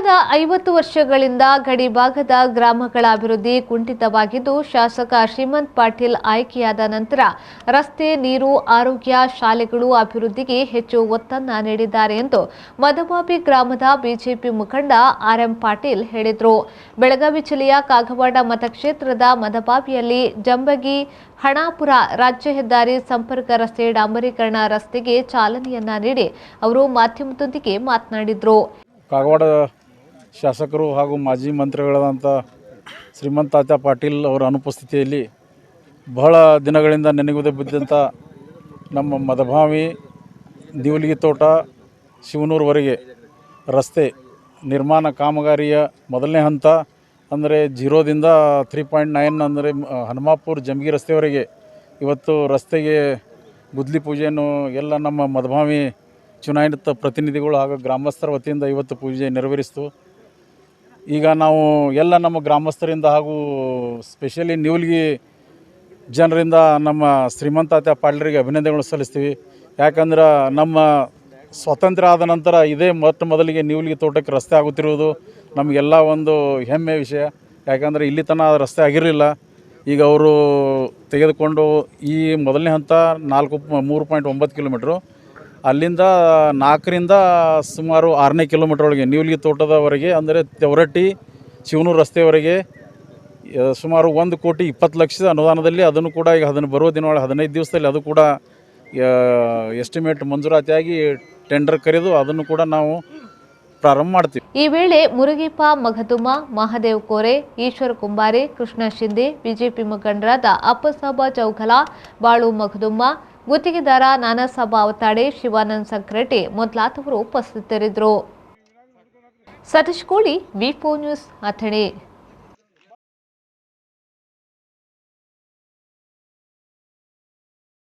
ಕಳೆದ 50 ವರ್ಷಗಳಿಂದ ಗಡಿಭಾಗದ ಗ್ರಾಮಗಳ ಅಭಿವೃದ್ಧಿ ಕುಂಠಿತವಾಗಿದ್ದು, ಶಾಸಕ ಶ್ರೀಮಂತ್ ಪಾಟೀಲ್ ಆಯ್ಕೆಯಾದ ನಂತರ ರಸ್ತೆ, ನೀರು, ಆರೋಗ್ಯ, ಶಾಲೆಗಳು ಅಭಿವೃದ್ಧಿಗೆ ಹೆಚ್ಚು ಒತ್ತನ್ನು ನೀಡಿದ್ದಾರೆ ಎಂದು ಮದಮಾಬಿ ಗ್ರಾಮದ ಬಿಜೆಪಿ ಮುಖಂಡ ಆರ್.ಎಂ. ಪಾಟೀಲ್ ಹೇಳಿದರು. ಬೆಳಗಾವಿ ಜಿಲ್ಲೆಯ ಕಾಗವಾಡ ಮತಕ್ಷೇತ್ರದ ಮದಮಾಬಿಯಲ್ಲಿ ಜಂಬಗಿ ಹಣಾಪುರ ರಾಜ್ಯ ಹೆದ್ದಾರಿ ಸಂಪರ್ಕ ರಸ್ತೆ ಡಾಂಬರೀಕರಣ ರಸ್ತೆಗೆ ಚಾಲನೆಯನ್ನ ನೀಡಿ ಅವರು ಮಾಧ್ಯಮದೊಂದಿಗೆ ಮಾತನಾಡಿದರು. ಕಾಗವಾಡ ಶಾಸಕರು ಹಾಗೂ ಮಾಜಿ ಮಂತ್ರಿಗಳಾದಂಥ ಶ್ರೀಮಂತ್ ತಾತ್ಯ ಪಾಟೀಲ್ ಅವರ ಅನುಪಸ್ಥಿತಿಯಲ್ಲಿ ಬಹಳ ದಿನಗಳಿಂದ ನೆನೆಗುದೇ ಬಿದ್ದಂಥ ನಮ್ಮ ಮದಭಾವಿ ದಿವಲಿಗಿ ತೋಟ ಶಿವನೂರವರೆಗೆ ರಸ್ತೆ ನಿರ್ಮಾಣ ಕಾಮಗಾರಿಯ ಮೊದಲನೇ ಹಂತ ಅಂದರೆ 0ದಿಂದ 3.9 ಅಂದರೆ ಹನುಮಾಪುರ ಜಂಬಗಿ ರಸ್ತೆವರೆಗೆ ಇವತ್ತು ರಸ್ತೆಗೆ ಗುದ್ಲಿ ಪೂಜೆಯನ್ನು ಎಲ್ಲ ನಮ್ಮ ಮದಭಾವಿ ಚುನಾಯಿತ ಪ್ರತಿನಿಧಿಗಳು ಹಾಗೂ ಗ್ರಾಮಸ್ಥರ ವತಿಯಿಂದ ಇವತ್ತು ಪೂಜೆ ನೆರವೇರಿಸಿತು. ಈಗ ನಾವು ಎಲ್ಲ ನಮ್ಮ ಗ್ರಾಮಸ್ಥರಿಂದ ಹಾಗೂ ಸ್ಪೆಷಲಿ ನೀವಲ್ಗಿ ಜನರಿಂದ ನಮ್ಮ ಶ್ರೀಮಂತ್ ತಾತ್ಯ ಪಾಟೀಲರಿಗೆ ಅಭಿನಂದನೆಗಳು ಸಲ್ಲಿಸ್ತೀವಿ. ಯಾಕಂದ್ರೆ ನಮ್ಮ ಸ್ವಾತಂತ್ರ್ಯ ಆದ ನಂತರ ಇದೇ ಮೊದಲಿಗೆ ನೀವಲ್ಗಿ ತೋಟಕ್ಕೆ ರಸ್ತೆ ಆಗುತ್ತಿರುವುದು ನಮಗೆಲ್ಲ ಒಂದು ಹೆಮ್ಮೆ ವಿಷಯ. ಯಾಕಂದರೆ ಇಲ್ಲಿ ತನಕ ರಸ್ತೆ ಆಗಿರಲಿಲ್ಲ. ಈಗ ಅವರು ತೆಗೆದುಕೊಂಡು ಈ ಮೊದಲನೇ ಹಂತ 3.9 ಕಿಲೋಮೀಟ್ರು, ಅಲ್ಲಿಂದ 4ರಿಂದ ಸುಮಾರು 6ನೇ ಕಿಲೋಮೀಟ್ರ್ ಒಳಗೆ ನೀವಲ್ಗಿ ತೋಟದವರೆಗೆ ಅಂದರೆ ತೆವರಟ್ಟಿ ಶಿವನೂರು ರಸ್ತೆಯವರೆಗೆ ಸುಮಾರು 1,20,00,000 ಅನುದಾನದಲ್ಲಿ ಅದನ್ನು ಕೂಡ ಈಗ ಅದನ್ನು ಬರುವ ದಿನ 15 ದಿವಸದಲ್ಲಿ ಅದು ಕೂಡ ಎಸ್ಟಿಮೇಟ್ ಮಂಜೂರಾತಿಯಾಗಿ ಟೆಂಡರ್ ಕರೆದು ಅದನ್ನು ಕೂಡ ನಾವು ಪ್ರಾರಂಭ ಮಾಡ್ತೀವಿ. ಈ ವೇಳೆ ಮುರುಗೇಪ ಮಗದುಮ್ಮ, ಮಹಾದೇವ್ ಕೋರೆ, ಈಶ್ವರ ಕುಂಬಾರೆ, ಕೃಷ್ಣ ಶಿಂದೆ, ಬಿಜೆಪಿ ಮುಖಂಡರಾದ ಅಪ್ಪಸಾಬ ಚೌಗಲ, ಬಾಳು ಮಗದುಮ್ಮ, ಗುತ್ತಿಗೆದಾರ ನಾನಾಸಾಬ ಅವತಾಡೆ, ಶಿವಾನಂದ್ ಸಂಕ್ರೆಡ್ಡಿ ಮೊದಲಾದವರು ಉಪಸ್ಥಿತರಿದ್ದರು. ಸತೀಶ್ ಕೋಳಿ, ವಿ4 ನ್ಯೂಸ್, ಅಥಣಿ.